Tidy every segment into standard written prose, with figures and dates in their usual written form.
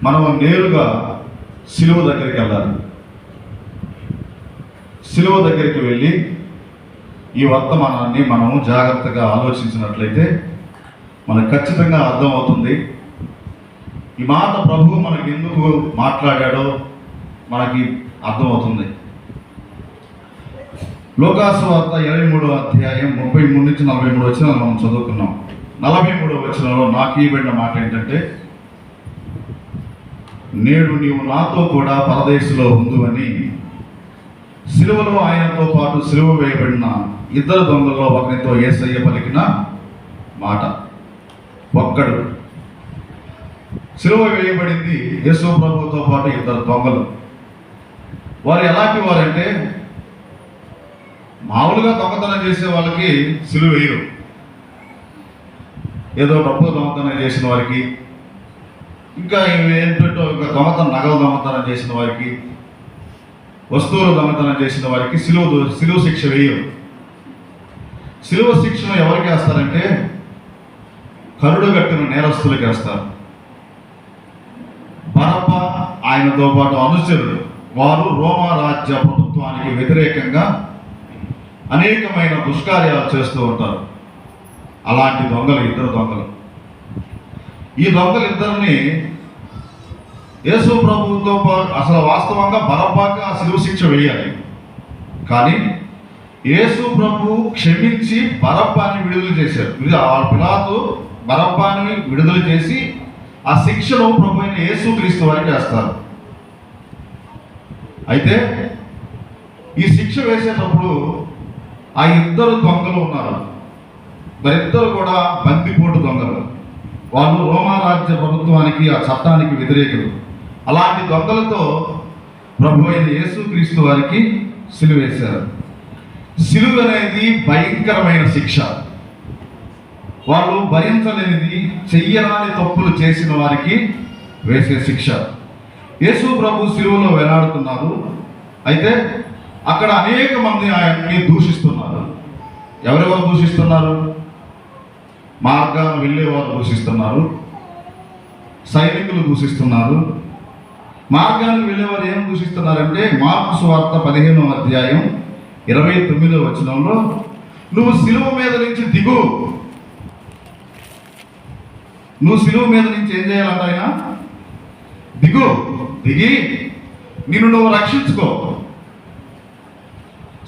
మనం నేరుగా సిలువ దగ్గరికి వెళ్ళాలి. సిలువ దగ్గరికి వెళ్ళి ఈ వర్తమానాన్ని మనము జాగ్రత్తగా ఆలోచించినట్లయితే మనకు ఖచ్చితంగా అర్థమవుతుంది ఈ మాట ప్రభువు మనకి ఎందుకు మాట్లాడాడో మనకి అర్థమవుతుంది. లోకాసు వార్త 23వ అధ్యాయం 33 నుంచి 43 వచనాలు మనం చదువుకున్నాం. 43వ వచనంలో నాకు ఇవ్వబడిన మాట ఏంటంటే, నేడు నీవు నాతో కూడా పరదేశంలో ఉందువని సిలువలో ఆయనతో పాటు సిలువ వేయబడిన ఇద్దరు దొంగల్లో ఒకరితో యేసయ్య పలికిన మాట. ఒక్కడు సిలువ వేయబడింది యేసు ప్రభువుతో పాటు ఇద్దరు దొంగలు. వారు ఎలాంటి వారంటే, మామూలుగా దొంగతనం చేసే వాళ్ళకి సిలువ వేయరు. ఏదో డబ్బు దొంగతనం చేసిన వారికి, ఇంకా ఏంటంటే ఇంకా నగలు దొంగతనం చేసిన వారికి, వస్తువులు దొంగతనం చేసిన వారికి సిలువ శిక్ష వేయరు. సిలువ శిక్షను ఎవరికి వేస్తారంటే కరుడు కట్టిన నేరస్తులకి వేస్తారు. బరబ్బ ఆయనతో పాటు అనుచరుడు, వారు రోమా రాజ్య ప్రభుత్వానికి వ్యతిరేకంగా అనేకమైన దుష్కార్యాలు చేస్తూ ఉంటారు. అలాంటి దొంగలు ఇద్దరు దొంగలు. ఈ దొంగలిద్దరిని యేసు ప్రభువుతో అసలు వాస్తవంగా బరబ్బాకి ఆ సిలువ శిక్ష వేయాలి. కానీ యేసు ప్రభు క్షమించి బరబ్బాని విడుదల చేశారు. పిలాతు బరబ్బాని విడుదల చేసి ఆ శిక్షను ప్రభు అయిన యేసుక్రీస్తు వారికి వేస్తారు. అయితే ఈ శిక్ష వేసేటప్పుడు ఆ ఇద్దరు దొంగలు ఉన్నారు. వారిద్దరు కూడా బందిపోటు దొంగలు. వాళ్ళు రోమా రాజ్య ప్రభుత్వానికి ఆ చట్టానికి వ్యతిరేకులు. అలాంటి దొంగలతో ప్రభు అయిన యేసుక్రీస్తు వారికి సిలువ వేశారు. సిలువ అనేది భయంకరమైన శిక్ష. వాళ్ళు భరించలేనిది, చెయ్యరాని తప్పులు చేసిన వారికి వేసే శిక్ష. యేసు ప్రభు సిలువలో వేలాడుతున్నారు. అయితే అక్కడ అనేక మంది ఆయన్ని దూషిస్తున్నారు. ఎవరెవరు దూషిస్తున్నారు? మార్గాన్ని వెళ్ళేవారు దూషిస్తున్నారు, సైనికులు దూషిస్తున్నారు. మార్గానికి వెళ్ళేవారు ఏం దూషిస్తున్నారంటే, మార్కు సువార్త 15వ అధ్యాయం 29వ వచనంలో, నువ్వు సిలువ మీద నుంచి దిగు. నువ్వు సిలువ మీద నుంచి ఏం చేయాలంట? ఆయన దిగి నిన్ను నువ్వు రక్షించుకో.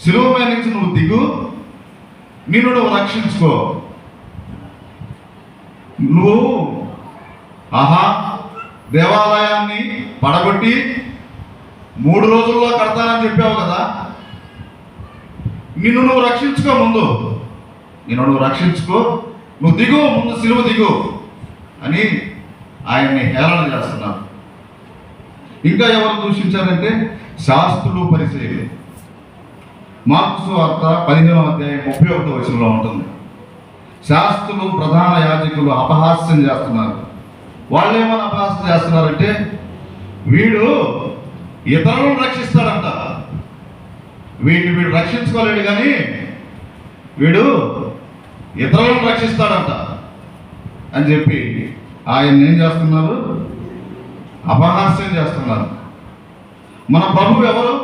సిలువ మీద నుంచి నువ్వు దిగు, నిన్ను నువ్వు రక్షించుకో. నువ్వు దేవాలయాన్ని పడగొట్టి 3 రోజుల్లో కడతానని చెప్పావు కదా, నిన్ను నువ్వు రక్షించుకో. నిన్ను నువ్వు రక్షించుకో, నువ్వు దిగు, ముందు సిలువ దిగు అని ఆయన్ని హేళన చేస్తున్నారు. ఇంకా ఎవరు దూషించారంటే శాస్త్రులు, పరిసయ్యులు. మార్కు సువార్త 15వ అధ్యాయం 31వ వచనంలో ఉంటుంది. శాస్త్రులు, ప్రధాన యాజకులు అపహాస్యం చేస్తున్నారు. వాళ్ళు ఏమైనా అపహాస్యం చేస్తున్నారంటే, వీడు ఇతరులను రక్షిస్తాడంట, వీడు రక్షించుకోలేడు కానీ వీడు ఇతరులను రక్షిస్తాడంట అని చెప్పి ఆయన ఏం చేస్తున్నారు? అపహాస్యం చేస్తున్నారు. మన ప్రభు ఎవరు?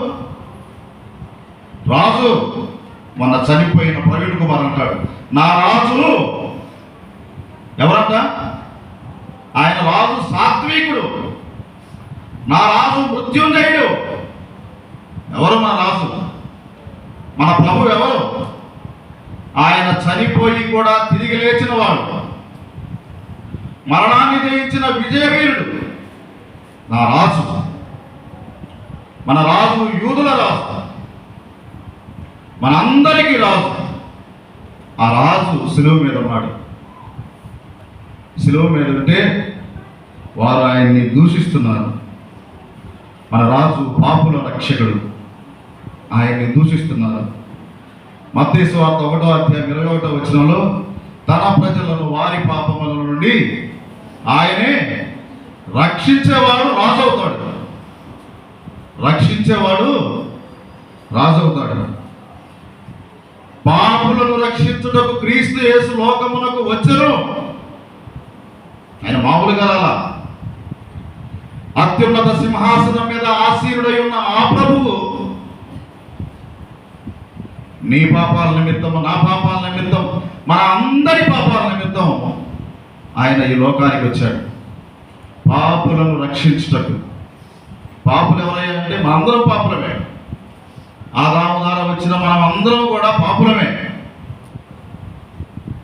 రాజు. మొన్న చనిపోయిన ప్రవీణ్ కుమార్ అంటాడు, నా రాజు ఎవరంట? ఆయన రాజు సాత్వికుడు, నా రాజు మృత్యుంజయుడు. ఎవరు మన రాజు? మన ప్రభు ఎవరు? ఆయన చనిపోయి కూడా తిరిగి లేచిన వాడు, మరణాన్ని జయించిన విజయవీరుడు నా రాజు. మన రాజు యూదుల రాజు, మనందరికీ రాజు. ఆ రాజు సిలువ మీద ఉన్నాడు. సిలువ మీద ఉంటే వారు ఆయన్ని దూషిస్తున్నారు. మన రాజు పాపుల రక్షకుడు, ఆయన్ని దూషిస్తున్నారు. మత్తయి సువార్త 1వ అధ్యాయం 21వ వచనంలో, తన ప్రజలను వారి పాపముల నుండి ఆయనే రక్షించేవాడు రాజు అవుతాడు. రక్షించేవాడు రాజు అవుతాడు. పాపులను రక్షించుటకు క్రీస్తు యేసు లోకమునకు వచ్చెను. ఆయన మామూలుగా రాలా. అత్యున్నత సింహాసనం మీద ఆసీనుడై ఉన్న ఆ ప్రభువు నీ పాపాల నిమిత్తం, నా పాపాల నిమిత్తం, మన అందరి పాపాల నిమిత్తం ఆయన ఈ లోకానికి వచ్చాడు పాపులను రక్షించుటకు. పాపులు ఎవరయ్యా అంటే మనందరం పాపులమే. ఆదాము ద్వారా వచ్చిన మనం అందరం కూడా పాపులమే.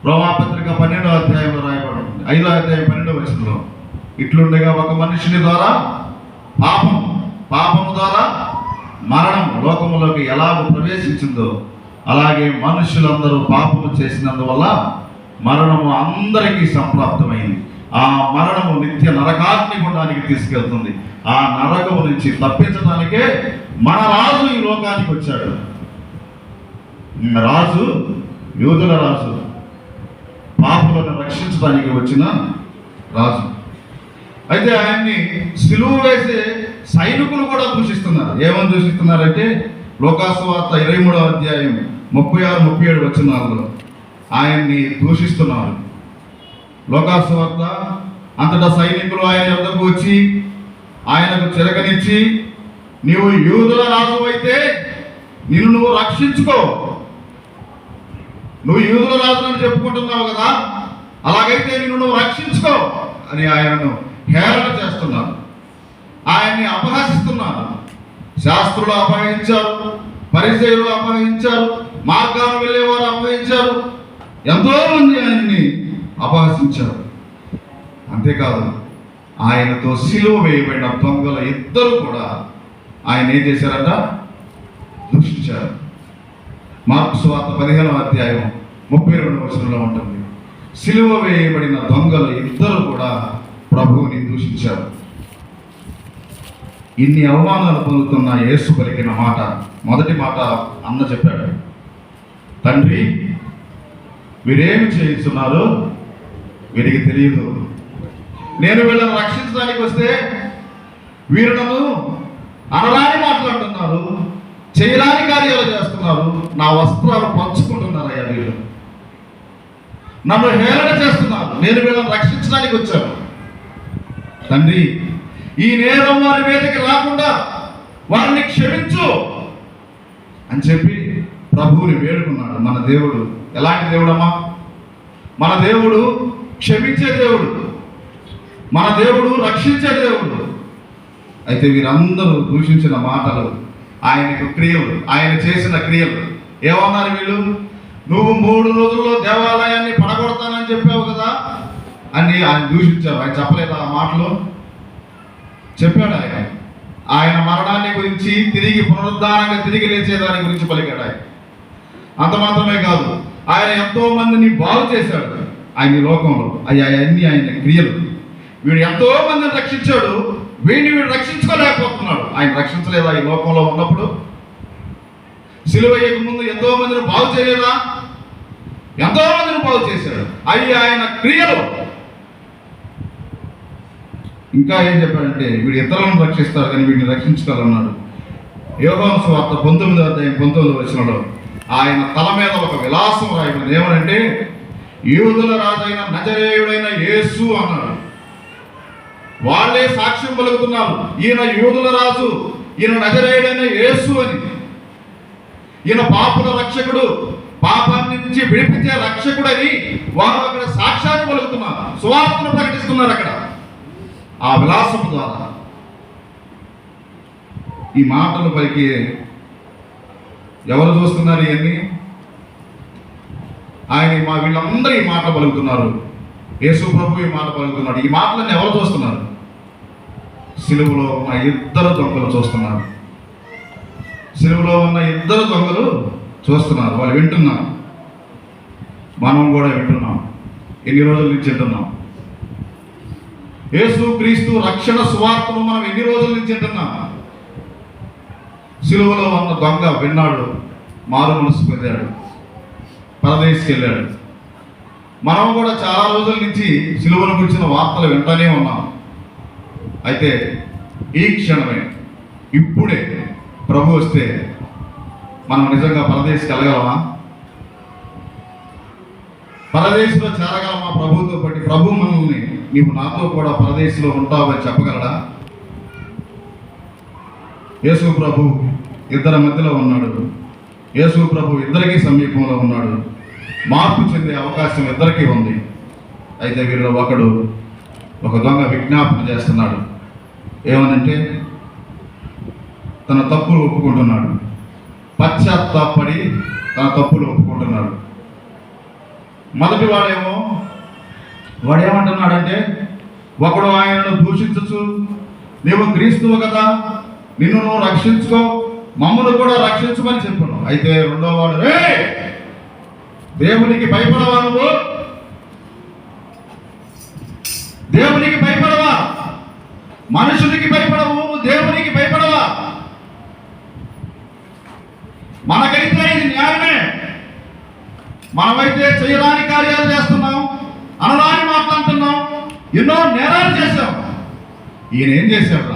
రోమాపత్రిక 12వ అధ్యాయంలో రాయబడి 5వ అధ్యాయం 12వ వచనంలో ఇట్లుండగా ఒక మనుషుని ద్వారా పాపము ద్వారా మరణం లోకములోకి ఎలాగో ప్రవేశించిందో అలాగే మనుషులందరూ పాపము చేసినందువల్ల మరణము అందరికీ సంప్రాప్తమైంది. ఆ మరణము నిత్య నరకాగ్ని గుండానికి తీసుకెళ్తుంది. ఆ నరకము నుంచి తప్పించడానికే మన రాజు ఈ లోకానికి వచ్చాడు. రాజు, యూదుల రాజు, పాపులను రక్షించడానికి వచ్చిన రాజు. అయితే ఆయన్ని సిలువ వేసే సైనికులు కూడా దూషిస్తున్నారు. ఏమని దూషిస్తున్నారంటే లోకాసు వార్త 23వ అధ్యాయం 36-37 వచనాల్లో ఆయన్ని దూషిస్తున్నారు. లోకాసు వార్త అంతటా సైనికులు ఆయన యొద్దకు వచ్చి ఆయనకు చిరకనిచ్చి, నీవు యూదుల రాజు అయితే నిన్ను నువ్వు రక్షించుకో, నువ్వు యూదుల రాజు అని చెప్పుకుంటున్నావు కదా, అలాగైతే నిన్ను నువ్వు రక్షించుకో అని ఆయనను హేళన చేస్తున్నారు. ఆయన్ని అపహసిస్తున్నారు. శాస్త్రులు అపహరించారు, పరిసయ్యులు అపహరించారు, మార్గాన్ని వెళ్ళేవారు అపహరించారు, ఎంతో మంది ఆయన్ని అపహసించారు. అంతేకాదు ఆయనతో సిలువ వేయబడిన దొంగల ఇద్దరు కూడా ఆయన ఏం చేశారట? దూషించారు. మార్కు సువార్త 15వ అధ్యాయం 32వ వచనంలో ఉంటుంది. సిలువ వేయబడిన దొంగలు ఇద్దరు కూడా ప్రభువుని దూషించారు. ఇన్ని అవమానాలు పొందుతున్న యేసు పలికిన మాట, మొదటి మాట అన్న చెప్పాడు, తండ్రి వీరేమి చేయిస్తున్నారు వీరికి తెలియదు. నేను వీళ్ళని రక్షించడానికి వస్తే వీరు నన్ను అనరాని మాట్లాడుతున్నారు, చేయరాని కార్యాలు చేస్తున్నారు, నా వస్త్రాలు పంచుకుంటున్నారు. అయ్యా వీళ్ళు నన్ను హేళన చేస్తున్నారు, నేను వీళ్ళని రక్షించడానికి వచ్చాను. తండ్రి ఈ నేరం వారి మీదకి రాకుండా వారిని క్షమించు అని చెప్పి ప్రభువుని వేడుకున్నాడు. మన దేవుడు ఎలాంటి దేవుడమ్మా? మన దేవుడు క్షమించే దేవుడు, మన దేవుడు రక్షించే దేవుడు. అయితే వీరందరూ దూషించిన మాటలు, ఆయనకు క్రియలు, ఆయన చేసిన క్రియలు. ఏమన్నారు వీళ్ళు? నువ్వు 3 రోజుల్లో దేవాలయాన్ని పడగొడతానని చెప్పావు కదా అని ఆయన దూషించారు. ఆయన చెప్పలేదు ఆ మాటలు? చెప్పాడు. ఆయన మరణాన్ని గురించి, తిరిగి పునరుద్ధానంగా తిరిగి లేచేదాని గురించి పలికాడు ఆయన. అంత మాత్రమే కాదు, ఆయన ఎంతో మందిని బాగు చేశాడు ఆయన ఈ లోకంలో. అన్ని ఆయన క్రియలు. వీడు ఎంతో మందిని రక్షించాడు, వీడు రక్షించుకోలేకపోతున్నాడు. ఆయన రక్షించలేదా ఈ లోకంలో ఉన్నప్పుడు? సిలువ వేయక ముందు ఎంతో మందిని బాగు చేయలేదా? ఎంతో మందిని బాగు చేశాడు. ఆయన క్రియలు. ఇంకా ఏం చెప్పాడంటే వీడు ఇతరులను రక్షిస్తాడు కానీ వీడిని రక్షించుకోవాలన్నాడు. యోహాను సువార్త 19వ అధ్యాయం 19వ వచనంలో ఆయన తల మీద ఒక విలాసం రాయబడింది. ఏమనంటే యూదుల రాజైన నజరేయుడైన యేసు అన్నాడు. వాళ్ళే సాక్ష్యం పలుకుతున్నారు, ఈయన యూదుల రాజు, ఈయన నజరేయుడైన యేసు అని. ఈయన పాపుల రక్షకుడు, పాపాన్ని నుంచి విడిపించే రక్షకుడని వారు అక్కడ సాక్ష్యాన్ని పలుకుతున్నారు, సువార్తను ప్రకటిస్తున్నారు అక్కడ ఆ విలాసము ద్వారా. ఈ మాటలు పలికి ఎవరు చూస్తున్నారు? ఇవన్నీ ఆయన వీళ్ళందరూ ఈ మాట పలుకుతున్నారు. యేసు ప్రభు ఈ మాట పలుకుతున్నాడు. ఈ మాటలను ఎవరు చూస్తున్నారు? సిలువలో ఉన్న ఇద్దరు దొంగలు చూస్తున్నారు. సిలువలో ఉన్న ఇద్దరు దొంగలు చూస్తున్నారు. వాళ్ళు వింటున్నారు, మనం కూడా వింటున్నాం. ఎన్ని రోజుల నుంచి వింటున్నాం? యేసు క్రీస్తు రక్షణ సువార్తను మనం ఎన్ని రోజుల నుంచి వింటున్నాం? సిలువలో ఉన్న దొంగ విన్నాడు, మారు మనసు పొందాడు, పరదేశికి వెళ్ళాడు. మనం కూడా చాలా రోజుల నుంచి సిలువను గురించిన వార్తలు వింటూనే ఉన్నాం. అయితే ఈ క్షణమే, ఇప్పుడే ప్రభు వస్తే మనం నిజంగా పరదేశికి వెళ్ళగలమా? పరదేశంలో చేరగలమా ప్రభుతో పాటు? ప్రభు మనల్ని నీవు నాతో కూడా పరదేశంలో ఉంటావని చెప్పగలడా? యేసు ప్రభు ఇద్దరి మధ్యలో ఉన్నాడు. యేసు ప్రభు ఇద్దరికీ సమీపంలో ఉన్నాడు. మార్పు చెందే అవకాశం ఇద్దరికీ ఉంది. అయితే వీరిలో ఒక దొంగ విజ్ఞాపన చేస్తున్నాడు. ఏమనంటే తన తప్పులు ఒప్పుకుంటున్నాడు. పశ్చాత్తాపడి తన తప్పులు ఒప్పుకుంటున్నాడు. మొదటి వాడేమంటున్నాడంటే, ఒకడు ఆయనను దూషించచ్చు, నీవు క్రీస్తువు కదా, నిన్ను నువ్వు రక్షించుకో, మమ్మల్ని కూడా రక్షించమని చెప్పను. అయితే రెండో వాడు, రే దేవునికి భయపడవా, నువ్వు దేవునికి భయపడవా, మనుషునికి భయపడవు, దేవునికి భయపడవా? మనకైతే ఇది న్యాయమే. మనమైతే చేయరాని కార్యాలు చేస్తున్నాం, అనరాని మాట్లాడుతున్నాం, ఎన్నో నేరాలు చేశాం. ఈయన ఏం చేశాడు?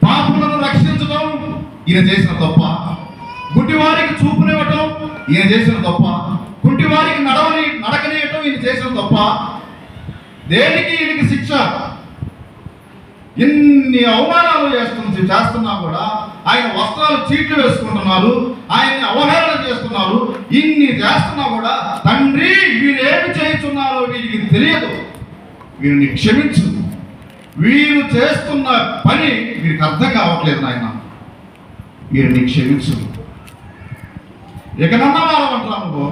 పాపులను రక్షించడం ఈయన చేసిన తప్ప. గుడ్డివారికి చూపునివ్వటం ఈయన చేసిన తప్ప. కుంటివారికి నడకనియటం ఈయన చేసిన తప్ప. దేనికి ఈయనకి శిక్ష? ఇన్ని అవమానాలు చేస్తున్నా కూడా ఆయన వస్త్రాలు చీట్లు వేసుకుంటున్నారు, ఆయన్ని అవహేళన చేస్తున్నారు. ఇన్ని చేస్తున్నా కూడా తండ్రి వీరేమి చేస్తున్నారో వీరికి తెలియదు, వీరిని క్షమించు, వీరు చేస్తున్న పని వీరికి అర్థం కావట్లేదు నాయన, వీరిని క్షమించు. ఎక్కడన్నా వారమంటారా నువ్వు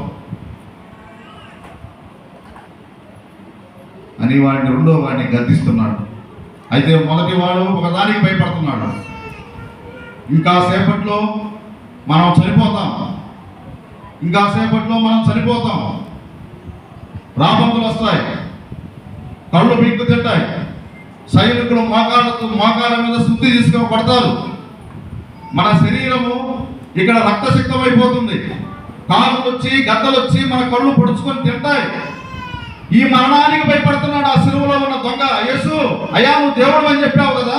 అని రెండో వాడిని గద్దిస్తున్నాడు. అయితే మొదటి వాడు ఒకదానికి భయపడుతున్నాడు, ఇంకా సేపట్లో మనం చనిపోతాం, రాబందులు వస్తాయి, కళ్ళు పీక్కు తింటాయి, సైనికులు మోకాళ్ళ మీద శుద్ధి తీసుకోబడతారు, మన శరీరము ఇక్కడ రక్తసిక్తమైపోతుంది, కాళ్ళు వచ్చి గద్దలు వచ్చి మన కళ్ళు పొడుచుకొని తింటాయి. ఈ మరణానికి భయపడుతున్నాడు ఆ సిలువలో ఉన్న దొంగ. యేసు, అయ్యా నువ్వు దేవుడు అని చెప్పావు కదా,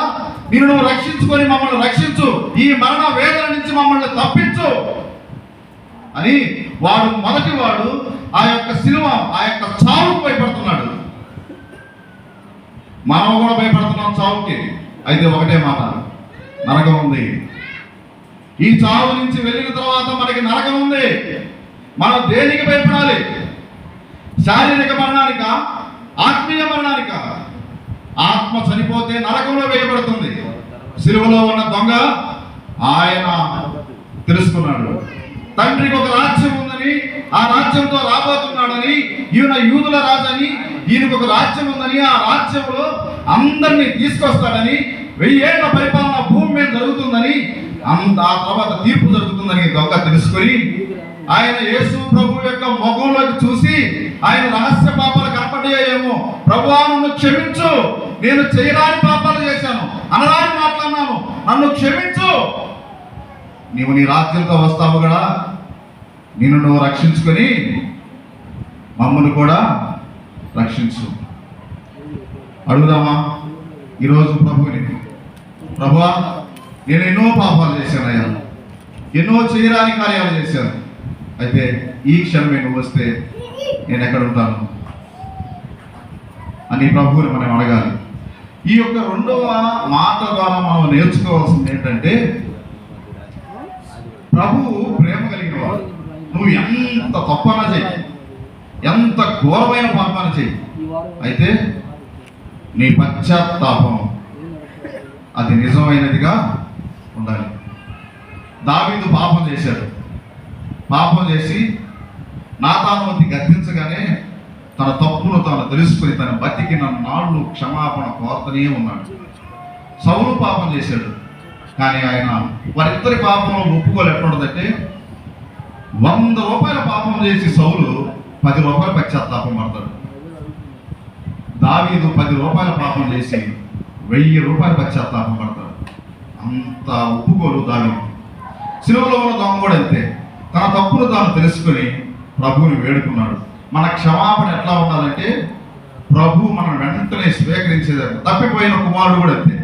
నిన్ను నువ్వు రక్షించుకొని మమ్మల్ని రక్షించు, ఈ మరణ వేదన నుంచి మమ్మల్ని తప్పించు అని మొదటి వాడు ఆ యొక్క సిలువ, ఆ యొక్క చావుకు భయపడుతున్నాడు. మనం కూడా భయపడుతున్నాం చావుకి. అయితే ఒకటే మాట, నరకం ఉంది. ఈ చావు నుంచి వెళ్ళిన తర్వాత మనకి నరకం ఉంది. మనం దేనికి భయపడాలి? శారీరక మరణానిక, ఆత్మీయ మరణానిక? ఆత్మ చనిపోతే నరకంలో వేయబడుతుంది. సిలువలో ఉన్న దొంగ ఆయన తెలుసుకున్నాడు, తండ్రికి ఒక రాజ్యం ఉందని, ఆ రాజ్యంతో రాబోతున్నాడని, ఈయన యూదుల రాజని, ఈయనకు ఒక రాజ్యం ఉందని, ఆ రాజ్యంలో అందరినీ తీసుకొస్తాడని, 1000 ఏళ్ల పరిపాలన భూమి మీద జరుగుతుందని, ఆ తర్వాత తీర్పు జరుగుతుందని దొంగ తెలుసుకొని ఆయన యేసు ప్రభు యొక్క ముఖంలోకి చూసి, ఆయన రహస్య పాపాలు కనపడ్డాయేమో, ప్రభువా నన్ను క్షమించు, నేను చేయరాని పాపాలు చేశాను, అనరాని మాట్లాడినాను, నన్ను క్షమించు, నీవు నీ రాజ్యంతో వస్తావు కదా, నిన్ను నువ్వు రక్షించుకొని మమ్మల్ని కూడా రక్షించు. అడుగుదామా ఈరోజు ప్రభువుని, ప్రభువా నేను ఎన్నో పాపాలు చేశానయ్యా, ఎన్నో చేయరాని కార్యాలు చేశాను, అయితే ఈ క్షణమే నువ్వు వస్తే నేను ఎక్కడ ఉంటాను అని ప్రభువుని మనం అడగాలి. ఈ యొక్క రెండవ మాట ద్వారా మనం నేర్చుకోవాల్సింది ఏంటంటే, ప్రభువు ప్రేమ కలిగిన వాడు. నువ్వు ఎంత తప్పన చెయ్యి, ఎంత ఘోరమైన పాపాన్ని చెయ్యి, అయితే నీ పశ్చాత్తాపం అది నిజమైనదిగా ఉండాలి. దావీదు పాపం చేశాడు. పాపం చేసి నాతాను గద్దించగానే తన తప్పును తాను తెలుసుకుని తన బతికిన నాళ్ళు క్షమాపణ కోరుతూనే ఉన్నాడు. సౌలు పాపం చేశాడు, కానీ ఆయన వారిద్దరి పాపంలో ఒప్పుకోలేకుంటుందంటే, 100 రూపాయల పాపం చేసి సౌలు 10 రూపాయల పశ్చాత్తాపం పడతాడు. దావీదు 10 రూపాయల పాపం చేసి 1000 రూపాయల పశ్చాత్తాపం పడతాడు. అంత ఒప్పుకోలు దావీదు. సిలువలో ఉన్న దొంగ కూడా అంతే, తన తప్పును తాను తెలుసుకొని ప్రభువుని వేడుకున్నాడు. మన క్షమాపణ ఎట్లా ఉండాలంటే, ప్రభు మనం వెంటనే స్వీకరించేదాన్ని. తప్పిపోయిన కుమారుడు కూడా అంతే.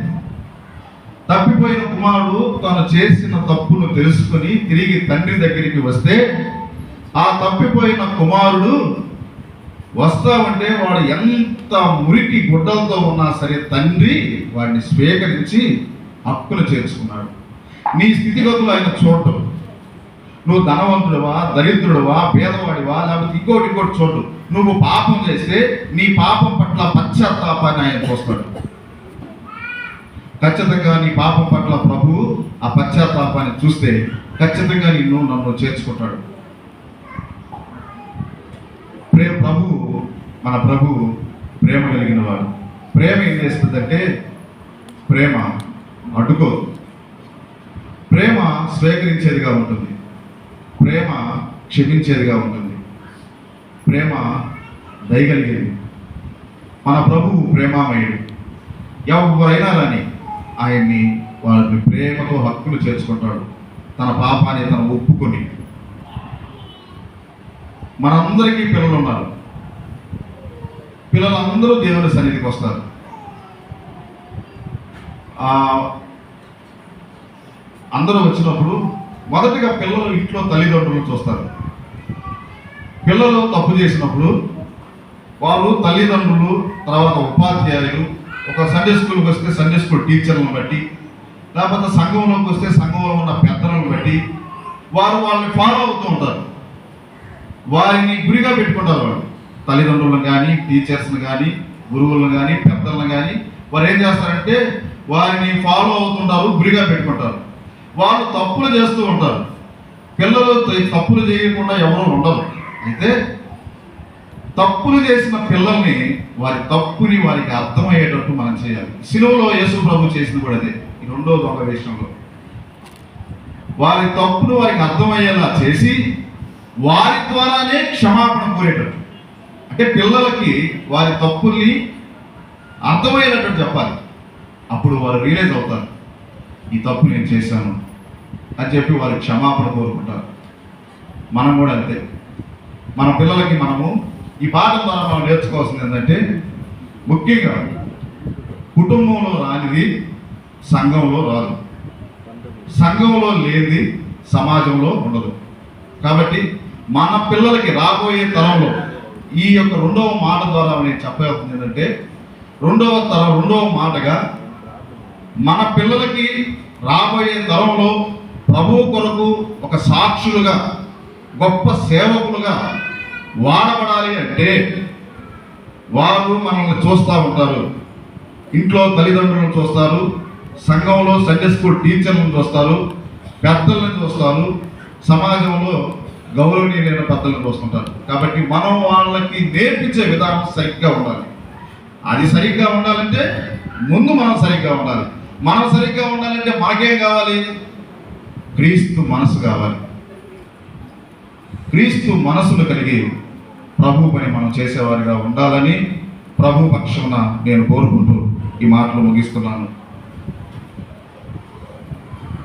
తప్పిపోయిన కుమారుడు తాను చేసిన తప్పును తెలుసుకొని తిరిగి తండ్రి దగ్గరికి వస్తే, ఆ తప్పిపోయిన కుమారుడు వస్తా ఉంటే వాడు ఎంత మురికి గుడ్డలతో ఉన్నా సరే తండ్రి వాడిని స్వీకరించి హక్కును చేర్చుకున్నాడు. నీ స్థితిగతులు ఆయన చూడటం, నువ్వు ధనవంతుడివా, దరిద్రుడివా, పేదవాడివా, లేకపోతే ఇంకోటి చూడు. నువ్వు పాపం చేస్తే నీ పాపం పట్ల పశ్చాత్తాపాన్ని ఆయన చూస్తాడు. ఖచ్చితంగా నీ పాపం పట్ల ప్రభువు ఆ పశ్చాత్తాపాన్ని చూస్తే ఖచ్చితంగా నన్ను చేర్చుకుంటాడు. మన ప్రభువు ప్రేమ కలిగిన వాడు. ప్రేమ ఏం చేస్తుందంటే, ప్రేమ అడ్డుకోదు, ప్రేమ స్వీకరించేదిగా ఉంటుంది, ప్రేమ క్షమించేదిగా ఉంటుంది, ప్రేమ దయగలిగేది. మన ప్రభువు ప్రేమామయుడు. ఎవరైనా రాని ఆయన్ని వాళ్ళని ప్రేమతో హక్కులు చేర్చుకుంటాడు. తన పాపాన్ని తను ఒప్పుకొని. మనందరికీ పిల్లలు ఉన్నారు. పిల్లలందరూ దేవుని సన్నిధికి వస్తారు. అందరూ వచ్చినప్పుడు మొదటిగా పిల్లలు ఇంట్లో తల్లిదండ్రులను చూస్తారు. పిల్లలు తప్పు చేసినప్పుడు వాళ్ళు తల్లిదండ్రులు, తర్వాత ఉపాధ్యాయులు, ఒక సండే స్కూల్కి వస్తే సండే స్కూల్ టీచర్లను బట్టి, లేకపోతే సంఘంలోకి వస్తే సంఘంలో ఉన్న పెద్దలను బట్టి వాళ్ళని ఫాలో అవుతూ ఉంటారు. వారిని గురిగా పెట్టుకుంటారు. వాళ్ళు తల్లిదండ్రులను కానీ, టీచర్స్ని కానీ, గురువులను కానీ, పెద్దలను కానీ వారు ఏం చేస్తారంటే వారిని ఫాలో అవుతుంటారు, గురిగా పెట్టుకుంటారు. వాళ్ళు తప్పులు చేస్తూ ఉంటారు. పిల్లలు తప్పులు చేయకుండా ఎవరూ ఉండరు. అయితే తప్పులు చేసిన పిల్లల్ని వారి తప్పుని వారికి అర్థమయ్యేటట్టు మనం చేయాలి. సిలువలో యేసు ప్రభు చేసింది కూడా అదే. ఈ రెండో దొంగ విషయంలో వారి తప్పును వారికి అర్థమయ్యేలా చేసి వారి ద్వారానే క్షమాపణ కోరేటట్టు. అంటే పిల్లలకి వారి తప్పుల్ని అర్థమయ్యేటట్టు చెప్పాలి. అప్పుడు వారు రియలైజ్ అవుతారు, ఈ తప్పు నేను చేశాను అని చెప్పి వారి క్షమాపణ కోరుకుంటారు. మనం కూడా అంతే. మన పిల్లలకి మనము ఈ పాఠం ద్వారా మనం నేర్చుకోవాల్సింది ఏంటంటే, ముఖ్యంగా కుటుంబంలో రానిది సంఘంలో రాదు, సంఘంలో లేనిది సమాజంలో ఉండదు. కాబట్టి మన పిల్లలకి రాబోయే తరంలో ఈ యొక్క రెండవ మాట ద్వారా నేను చెప్పాల్సింది ఏంటంటే, రెండవ మాటగా మన పిల్లలకి రాబోయే తరంలో ప్రభువు కొరకు ఒక సాక్షులుగా, గొప్ప సేవకులుగా వాడబడాలి అంటే వారు మనల్ని చూస్తూ ఉంటారు. ఇంట్లో తల్లిదండ్రులను చూస్తారు, సంఘంలో సండే స్కూల్ టీచర్లను చూస్తారు, పెద్దలను చూస్తారు, సమాజంలో గౌరవనీయులైన పెద్దలను చూస్తుంటారు. కాబట్టి మనం వాళ్ళకి నేర్పించే విధానం సరిగ్గా ఉండాలి. అది సరిగ్గా ఉండాలంటే ముందు మనం సరిగ్గా ఉండాలి. మనం సరిగ్గా ఉండాలంటే మనకేం కావాలి? క్రీస్తు మనసు కావాలి. క్రీస్తు మనసును కలిగి ప్రభు పని మనం చేసేవారిగా ఉండాలని ప్రభు పక్షమున నేను కోరుకుంటూ ఈ మాటలు ముగిస్తున్నాను.